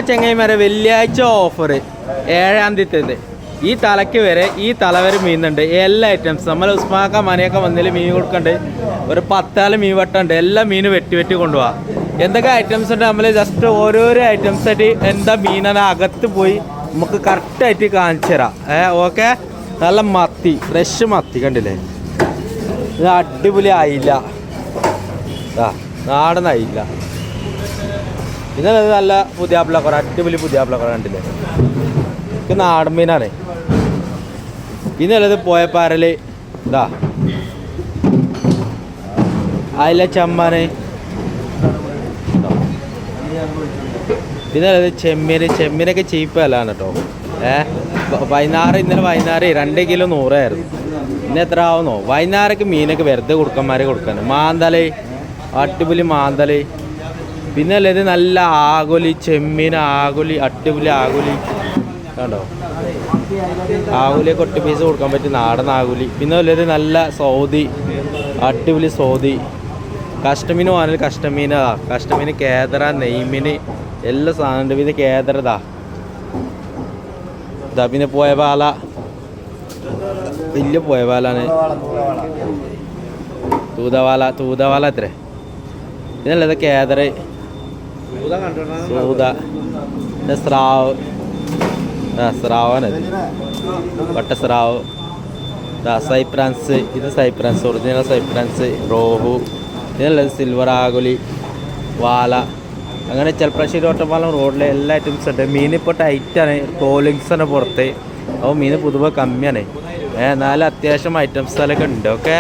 ചെങ്ങൈമാരെ വെള്ളിയാഴ്ച ഓഫർ 7-ാം തീയതി ഈ തലയ്ക്ക് വരെ ഈ തല വരെ മീനുണ്ട്. എല്ലാ ഐറ്റംസ് നമ്മൾ ഉസ്മാക്ക മനയൊക്കെ വന്നതിൽ മീൻ കൊടുക്കണ്ട്. ഒരു 10 മീൻ വെട്ടുണ്ട്. എല്ലാ മീനും വെട്ടി കൊണ്ടുപോകാം. എന്തൊക്കെ ഐറ്റംസ് ഉണ്ട് നമ്മൾ ജസ്റ്റ് ഓരോരോ ഐറ്റംസ് ആയിട്ട് എന്താ മീനാണ് അകത്ത് പോയി നമുക്ക് കറക്റ്റായിട്ട് കാണിച്ചു തരാം. ഓക്കെ. നല്ല മത്തി, ഫ്രഷ് മത്തി കണ്ടില്ലേ? ഇത് അടിപൊളി ആയില്ല, നാടൻ ആയില്ല. ഇതത് നല്ല പുതിയാപ്പിളക്കുറ, അടിപൊളി പുതിയാപ്പിളക്കുറ കണ്ടില്ലേ? ഇത് നാടൻ മീനാണ്. ഇന്നുള്ളത് പോയപ്പാരല് ഇതാ അയില ചമ്മാന്. ഇന്നുള്ളത് ചെമ്മീനൊക്കെ ചീപ്പല്ലാണ് കേട്ടോ. ഇന്നലെ വൈകുന്നേരം 2 കിലോ 100 ഇന്ന് എത്ര ആവുന്നോ? വൈകുന്നേരമൊക്കെ മീനൊക്കെ വെറുതെ കൊടുക്കാൻ മാന്തല്, അടിപൊളി മാന്തല്. പിന്നെ അല്ലേ നല്ല ആഗോലി ചെമ്മീൻ, അടിപൊളി ആഗോലി കണ്ടോ? ആഗോലിയൊക്കെ 8 പീസ് കൊടുക്കാൻ പറ്റും, നാടൻ ആഗോലി. പിന്നെ അല്ലേ നല്ല സൗദി, അടിപൊളി സൗദി. കഷ്ടമീൻ വാങ്ങൽ കഷ്ടമീൻ കേദറ, നെയ്മീൻ എല്ലാ സാധനം. പിന്നെ കേദറതാ പിന്നെ പോയപാല, വലിയ പോയപാലാണ്. തൂതവാല എത്ര? പിന്നല്ലത് കേദറ്, സൂത, സ്രാവാണത്, വട്ടസ്രാവ്, സൈപ്രാൻസ്. ഇത് സൈപ്രാൻസ്, ഒറിജിനൽ സൈപ്രാൻസ്. റോഹു. ഇതിനുള്ളത് സിൽവർ ആഗോലി, വാല. അങ്ങനെ ചെൽപ്രാശ്ശേരി ഒറ്റപ്പാലം റോഡിലെ എല്ലാ ഐറ്റംസും ഉണ്ട്. മീനിപ്പോൾ ടൈറ്റാണ്, കോളിങ്സാണ് പുറത്ത്. അപ്പോൾ മീൻ പൊതുവെ കമ്മിയാണ്. എന്നാലും അത്യാവശ്യം ഐറ്റംസുകളൊക്കെ ഉണ്ട്. ഓക്കെ.